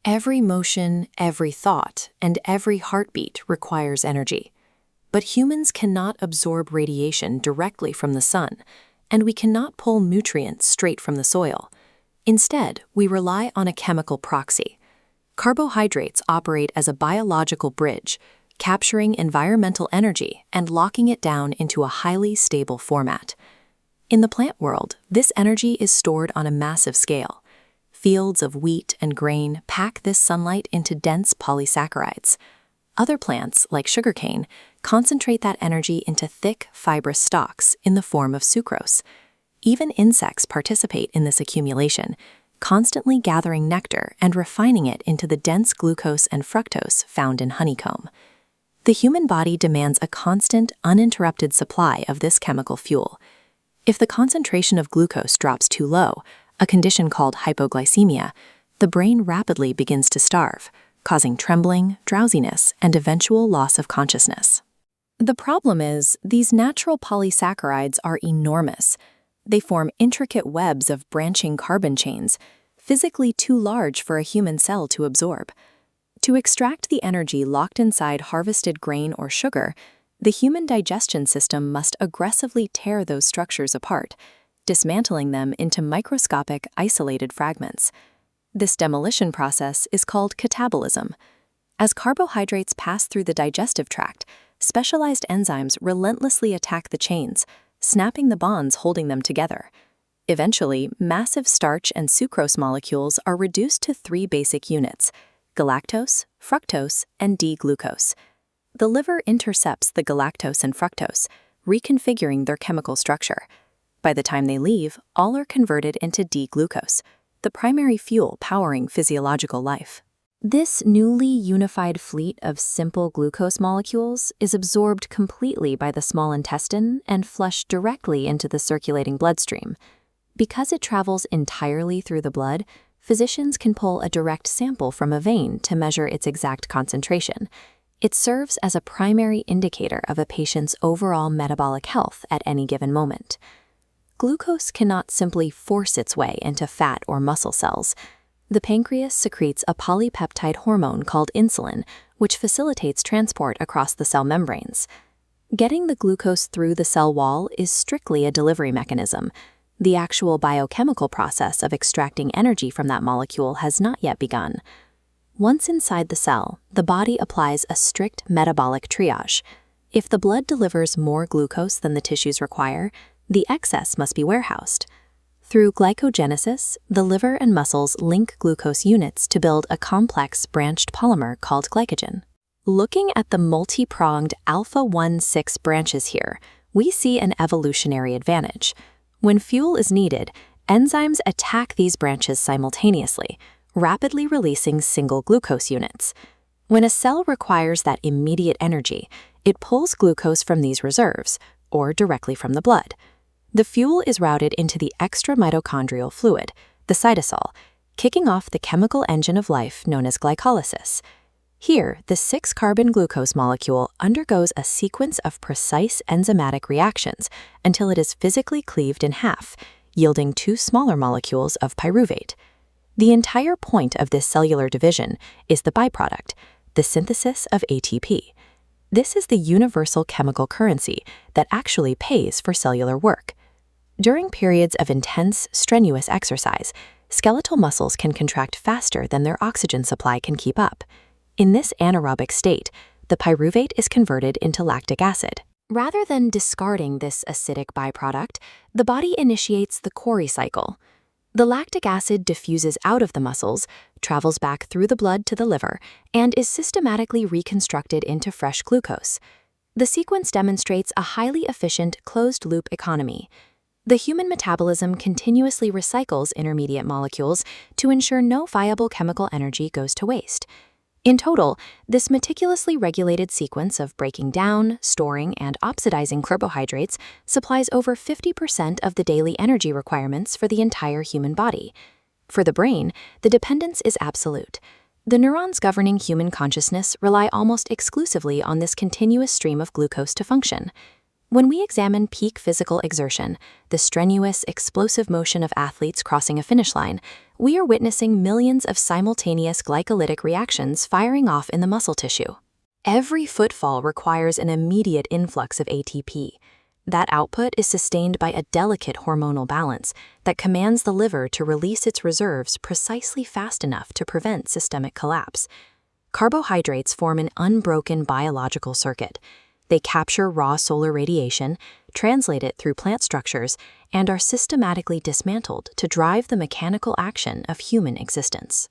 Every motion, every thought, and every heartbeat requires energy. But humans cannot absorb radiation directly from the sun, and we cannot pull nutrients straight from the soil. Instead, we rely on a chemical proxy. Carbohydrates operate as a biological bridge, capturing environmental energy and locking it down into a highly stable format. In the plant world, this energy is stored on a massive scale. Fields of wheat and grain pack this sunlight into dense polysaccharides. Other plants, like sugarcane, concentrate that energy into thick, fibrous stalks in the form of sucrose. Even insects participate in this accumulation, constantly gathering nectar and refining it into the dense glucose and fructose found in honeycomb. The human body demands a constant, uninterrupted supply of this chemical fuel. If the concentration of glucose drops too low, a condition called hypoglycemia, the brain rapidly begins to starve, causing trembling, drowsiness, and eventual loss of consciousness. The problem is, these natural polysaccharides are enormous. They form intricate webs of branching carbon chains, physically too large for a human cell to absorb. To extract the energy locked inside harvested grain or sugar, the human digestion system must aggressively tear those structures apart, dismantling them into microscopic, isolated fragments. This demolition process is called catabolism. As carbohydrates pass through the digestive tract, specialized enzymes relentlessly attack the chains, snapping the bonds holding them together. Eventually, massive starch and sucrose molecules are reduced to 3 basic units: galactose, fructose, and D-glucose. The liver intercepts the galactose and fructose, reconfiguring their chemical structure. By the time they leave, all are converted into D-glucose, the primary fuel powering physiological life. This newly unified fleet of simple glucose molecules is absorbed completely by the small intestine and flushed directly into the circulating bloodstream. Because it travels entirely through the blood, physicians can pull a direct sample from a vein to measure its exact concentration. It serves as a primary indicator of a patient's overall metabolic health at any given moment. Glucose cannot simply force its way into fat or muscle cells. The pancreas secretes a polypeptide hormone called insulin, which facilitates transport across the cell membranes. Getting the glucose through the cell wall is strictly a delivery mechanism. The actual biochemical process of extracting energy from that molecule has not yet begun. Once inside the cell, the body applies a strict metabolic triage. If the blood delivers more glucose than the tissues require, the excess must be warehoused. Through glycogenesis, the liver and muscles link glucose units to build a complex branched polymer called glycogen. Looking at the multi-pronged alpha-1,6 branches here, we see an evolutionary advantage. When fuel is needed, enzymes attack these branches simultaneously, rapidly releasing single glucose units. When a cell requires that immediate energy, it pulls glucose from these reserves, or directly from the blood. The fuel is routed into the extramitochondrial fluid, the cytosol, kicking off the chemical engine of life known as glycolysis. Here, the 6-carbon glucose molecule undergoes a sequence of precise enzymatic reactions until it is physically cleaved in half, yielding 2 smaller molecules of pyruvate. The entire point of this cellular division is the byproduct, the synthesis of ATP. This is the universal chemical currency that actually pays for cellular work. During periods of intense, strenuous exercise, skeletal muscles can contract faster than their oxygen supply can keep up. In this anaerobic state, the pyruvate is converted into lactic acid. Rather than discarding this acidic byproduct, the body initiates the Cori cycle. The lactic acid diffuses out of the muscles, travels back through the blood to the liver, and is systematically reconstructed into fresh glucose. The sequence demonstrates a highly efficient closed-loop economy. The human metabolism continuously recycles intermediate molecules to ensure no viable chemical energy goes to waste. In total, this meticulously regulated sequence of breaking down, storing, and oxidizing carbohydrates supplies over 50% of the daily energy requirements for the entire human body. For the brain, the dependence is absolute. The neurons governing human consciousness rely almost exclusively on this continuous stream of glucose to function. When we examine peak physical exertion, the strenuous, explosive motion of athletes crossing a finish line, we are witnessing millions of simultaneous glycolytic reactions firing off in the muscle tissue. Every footfall requires an immediate influx of ATP. That output is sustained by a delicate hormonal balance that commands the liver to release its reserves precisely fast enough to prevent systemic collapse. Carbohydrates form an unbroken biological circuit. They capture raw solar radiation, translate it through plant structures, and are systematically dismantled to drive the mechanical action of human existence.